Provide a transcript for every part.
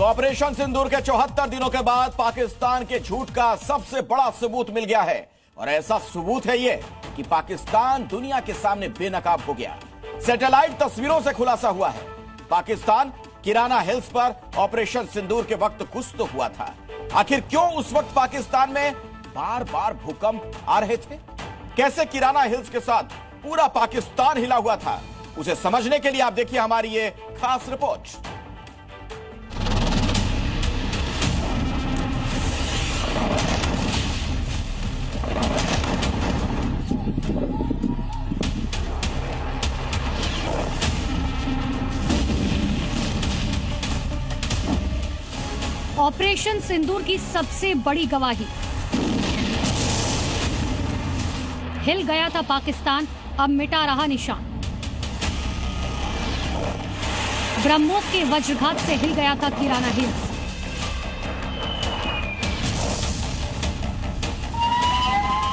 तो ऑपरेशन सिंदूर के 74 दिनों के बाद पाकिस्तान के झूठ का सबसे बड़ा सबूत मिल गया है। और ऐसा सबूत है ये कि पाकिस्तान दुनिया के सामने बेनकाब हो गया। सैटेलाइट तस्वीरों से खुलासा हुआ है, पाकिस्तान किराना हिल्स पर ऑपरेशन सिंदूर के वक्त कुछ तो हुआ था। आखिर क्यों उस वक्त पाकिस्तान में बार बार भूकंप आ रहे थे? कैसे किराना हिल्स के साथ पूरा पाकिस्तान हिला हुआ था? उसे समझने के लिए आप देखिए हमारी ये खास रिपोर्ट। ऑपरेशन सिंदूर की सबसे बड़ी गवाही। हिल गया था पाकिस्तान, अब मिटा रहा निशान। ब्रह्मोस के वज्रघात से हिल गया था किराना हिल्स।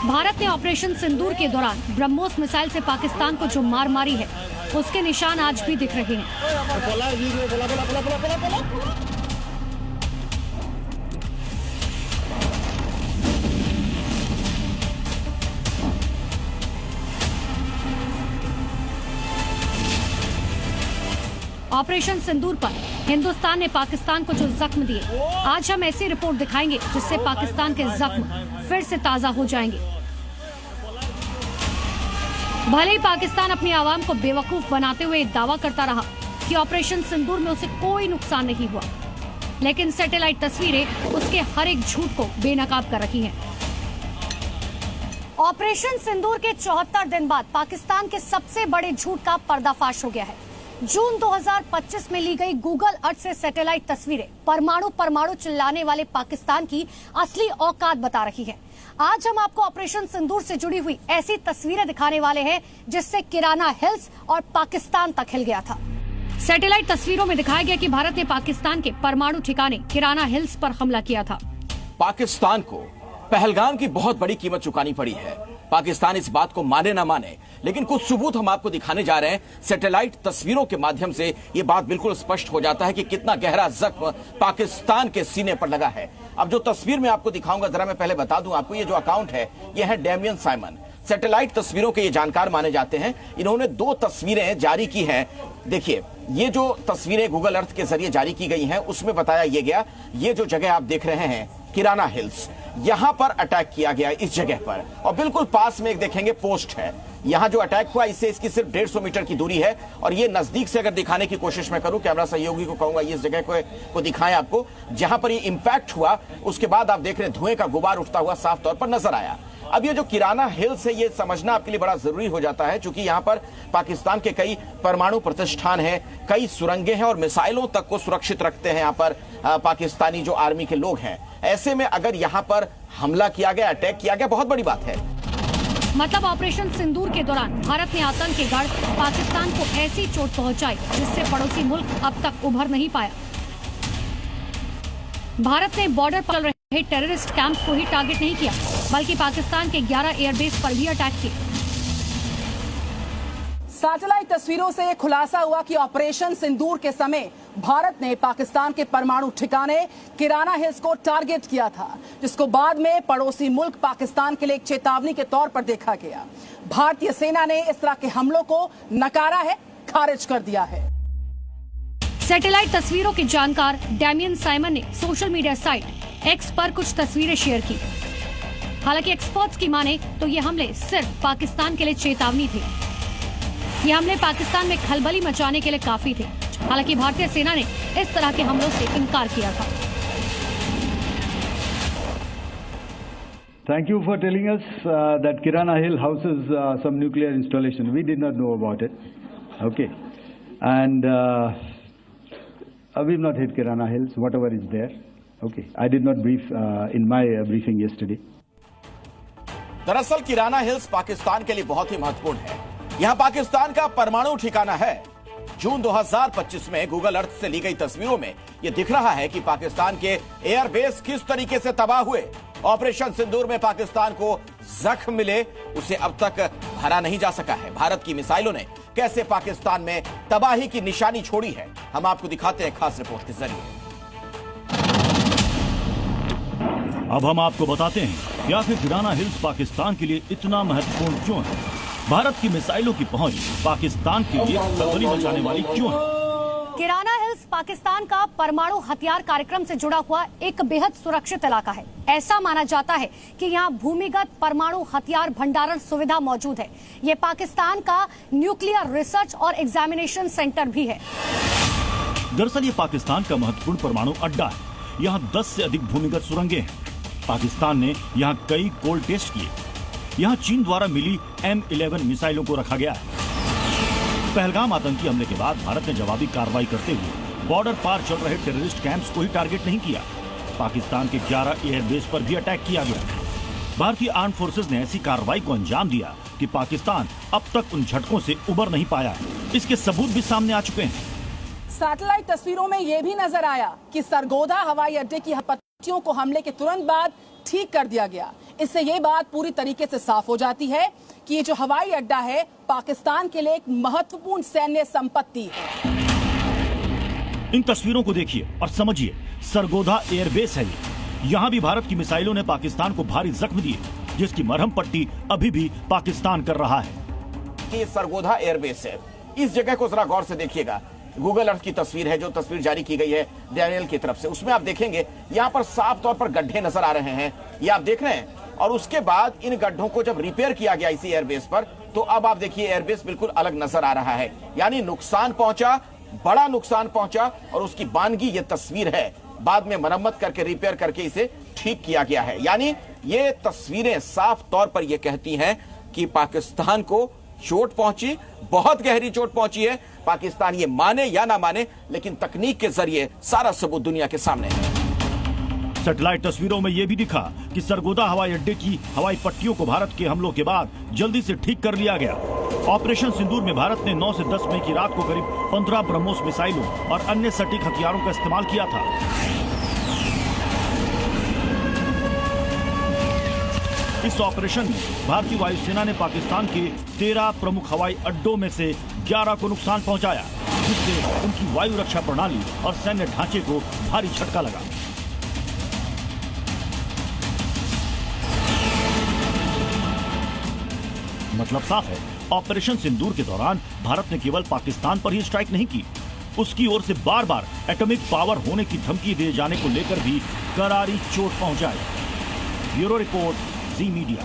भारत ने ऑपरेशन सिंदूर के दौरान ब्रह्मोस मिसाइल से पाकिस्तान को जो मार मारी है, उसके निशान आज भी दिख रहे हैं। ऑपरेशन सिंदूर पर हिंदुस्तान ने पाकिस्तान को जो जख्म दिए, आज हम ऐसी रिपोर्ट दिखाएंगे जिससे पाकिस्तान के जख्म फिर से ताजा हो जाएंगे। भले ही पाकिस्तान अपनी आवाम को बेवकूफ बनाते हुए दावा करता रहा कि ऑपरेशन सिंदूर में उसे कोई नुकसान नहीं हुआ, लेकिन सैटेलाइट तस्वीरें उसके हर एक झूठ को बेनकाब कर रही हैं। ऑपरेशन सिंदूर के 74 दिन बाद पाकिस्तान के सबसे बड़े झूठ का पर्दाफाश हो गया है। जून 2025 में ली गई गूगल अर्थ से सैटेलाइट तस्वीरें परमाणु चिल्लाने वाले पाकिस्तान की असली औकात बता रही है। आज हम आपको ऑपरेशन सिंदूर से जुड़ी हुई ऐसी तस्वीरें दिखाने वाले हैं जिससे किराना हिल्स और पाकिस्तान तक हिल गया था। सैटेलाइट तस्वीरों में दिखाया गया कि भारत ने पाकिस्तान के परमाणु ठिकाने किराना हिल्स पर हमला किया था। पाकिस्तान को पहलगाम की बहुत बड़ी कीमत चुकानी पड़ी है। पाकिस्तान इस बात को माने ना माने, लेकिन कुछ सबूत हम आपको दिखाने जा रहे हैं। सैटेलाइट तस्वीरों के माध्यम से ये बात बिल्कुल स्पष्ट हो जाता है कि कितना गहरा जख्म पाकिस्तान के सीने पर लगा है। अब जो तस्वीर मैं आपको दिखाऊंगा, जरा मैं पहले बता दूं आपको, ये जो अकाउंट है ये है डेमियन साइमन। सैटेलाइट तस्वीरों के ये जानकार माने जाते हैं। इन्होंने 2 तस्वीरें जारी की हैं। देखिए, ये जो तस्वीरें गूगल अर्थ के जरिए जारी की गई हैं, उसमें बताया ये गया, ये जो जगह आप देख रहे हैं किराना हिल्स, यहां पर अटैक किया गया इस जगह पर, और बिल्कुल पास में एक देखेंगे पोस्ट है। यहां जो अटैक हुआ इससे इसकी सिर्फ 150 मीटर की दूरी है। और ये नजदीक से अगर दिखाने की कोशिश मैं करूं, कैमरा सहयोगी को कहूंगा ये इस जगह को दिखाएं आपको, जहां पर ये इंपैक्ट हुआ। उसके बाद आप देख रहे हैं धुएं का गुबार उठता हुआ साफ तौर पर नजर आया। अब ये जो किराना हिल्स है, ये समझना आपके लिए बड़ा जरूरी हो जाता है, क्योंकि यहां पर पाकिस्तान के कई परमाणु प्रतिष्ठान हैं, कई सुरंगें हैं और मिसाइलों तक को सुरक्षित रखते हैं यहां पर पाकिस्तानी जो आर्मी के लोग हैं। ऐसे में अगर यहां पर हमला किया गया, अटैक किया गया, बहुत बड़ी बात है। मतलब ऑपरेशन सिंदूर के दौरान भारत ने आतंक के गढ़ पाकिस्तान को ऐसी चोट पहुंचाई जिससे पड़ोसी मुल्क अब तक उभर नहीं पाया। भारत ने बॉर्डर पर रहे टेररिस्ट कैंप्स को ही टारगेट नहीं किया, बल्कि पाकिस्तान के 11 एयरबेस पर भी अटैक किए। सैटेलाइट तस्वीरों से खुलासा हुआ कि ऑपरेशन सिंदूर के समय भारत ने पाकिस्तान के परमाणु ठिकाने किराना हिल्स को टारगेट किया था, जिसको बाद में पड़ोसी मुल्क पाकिस्तान के लिए एक चेतावनी के तौर पर देखा गया। भारतीय सेना ने इस तरह के हमलों को नकारा है, खारिज कर दिया है। सैटेलाइट तस्वीरों के जानकार डेमियन साइमन ने सोशल मीडिया साइट एक्स पर कुछ तस्वीरें शेयर की। हालांकि एक्सपर्ट्स की माने तो ये हमले सिर्फ पाकिस्तान के लिए चेतावनी थे। ये हमले पाकिस्तान में खलबली मचाने के लिए काफी थे। हालांकि भारतीय सेना ने इस तरह के हमलों से इनकार किया था। Thank you for telling us that Kirana Hill houses some nuclear installation. We did not know about it. Okay, and we've not hit Kirana Hills, whatever is there. Okay, I did not brief in my briefing yesterday. दरअसल किराना hills Pakistan के लिए बहुत ही महत्वपूर्ण है। यहां पाकिस्तान का परमाणु ठिकाना है। जून 2025 में गूगल अर्थ से ली गई तस्वीरों में यह दिख रहा है कि पाकिस्तान के एयरबेस किस तरीके से तबाह हुए। ऑपरेशन सिंदूर में पाकिस्तान को जख्म मिले, उसे अब तक भरा नहीं जा सका है। भारत की मिसाइलों ने कैसे पाकिस्तान में तबाही की निशानी छोड़ी है, हम आपको दिखाते हैं खास रिपोर्ट के जरिए। अब हम आपको बताते हैं कि आखिर किराना हिल्स पाकिस्तान के लिए इतना महत्वपूर्ण क्यों है। भारत की मिसाइलों की पहुंच पाकिस्तान के लिए खलबली मचाने वाली क्यों है। किराना हिल्स पाकिस्तान का परमाणु हथियार कार्यक्रम से जुड़ा हुआ एक बेहद सुरक्षित इलाका है। ऐसा माना जाता है कि यहाँ भूमिगत परमाणु हथियार भंडारण सुविधा मौजूद है। ये पाकिस्तान का न्यूक्लियर रिसर्च और एग्जामिनेशन सेंटर भी है। दरअसल ये पाकिस्तान का महत्वपूर्ण परमाणु अड्डा है। यहाँ 10 से अधिक भूमिगत सुरंगें हैं। पाकिस्तान ने यहाँ कई कोल्ड टेस्ट किए। यहाँ चीन द्वारा मिली M11 मिसाइलों को रखा गया है। पहलगाम आतंकी हमले के बाद भारत ने जवाबी कार्रवाई करते हुए बॉर्डर पार चल रहे टेररिस्ट कैंप्स को ही टारगेट नहीं किया। पाकिस्तान के 11 एयरबेस पर भी अटैक किया गया। भारतीय आर्म फोर्सेज ने ऐसी कार्रवाई को अंजाम दिया कि पाकिस्तान अब तक उन झटकों से उबर नहीं पाया है। इसके सबूत भी सामने आ चुके हैं। सैटेलाइट तस्वीरों में यह भी नजर आया कि सरगोधा हवाई अड्डे की पट्टियों को हमले के तुरंत बाद ठीक कर दिया गया। इससे ये बात पूरी तरीके से साफ हो जाती है कि ये जो हवाई अड्डा है पाकिस्तान के लिए एक महत्वपूर्ण सैन्य संपत्ति है। इन तस्वीरों को देखिए और समझिए, सरगोधा एयरबेस है ये। यहाँ भी भारत की मिसाइलों ने पाकिस्तान को भारी जख्म दिए, जिसकी मरहम पट्टी अभी भी पाकिस्तान कर रहा है। ये सरगोधा एयरबेस है। इस जगह को जरा गौर से देखिएगा। गूगल अर्थ की तस्वीर है, जो तस्वीर जारी की गई है डैनियल की तरफ से। उसमें आप देखेंगे यहाँ पर साफ तौर पर गड्ढे नजर आ रहे हैं, ये आप देख रहे हैं। और उसके बाद इन गड्ढों को जब रिपेयर किया गया इसी एयरबेस पर, तो अब आप देखिए एयरबेस बिल्कुल अलग नजर आ रहा है। यानी नुकसान पहुंचा, बड़ा नुकसान पहुंचा, और उसकी बानगी ये तस्वीर है। बाद में मरम्मत करके रिपेयर करके इसे ठीक किया गया है। यानी ये तस्वीरें साफ तौर पर यह कहती हैं कि पाकिस्तान को चोट पहुंची, बहुत गहरी चोट पहुंची है। पाकिस्तान ये माने या ना माने, लेकिन तकनीक के जरिए सारा सबूत दुनिया के सामने है। सैटेलाइट तस्वीरों में यह भी दिखा कि सरगोधा हवाई अड्डे की हवाई पट्टियों को भारत के हमलों के बाद जल्दी से ठीक कर लिया गया। ऑपरेशन सिंदूर में भारत ने 9 से 10 मई की रात को करीब 15 ब्रह्मोस मिसाइलों और अन्य सटीक हथियारों का इस्तेमाल किया था। इस ऑपरेशन में भारतीय वायुसेना ने पाकिस्तान के 13 प्रमुख हवाई अड्डों में से 11 को नुकसान पहुंचाया, जिससे उनकी वायु रक्षा प्रणाली और सैन्य ढांचे को भारी झटका लगा। मतलब साफ है, ऑपरेशन सिंदूर के दौरान भारत ने केवल पाकिस्तान पर ही स्ट्राइक नहीं की, उसकी ओर से बार बार एटॉमिक पावर होने की धमकी दिए जाने को लेकर भी करारी चोट पहुंचाई। ब्यूरो रिपोर्ट, जी मीडिया।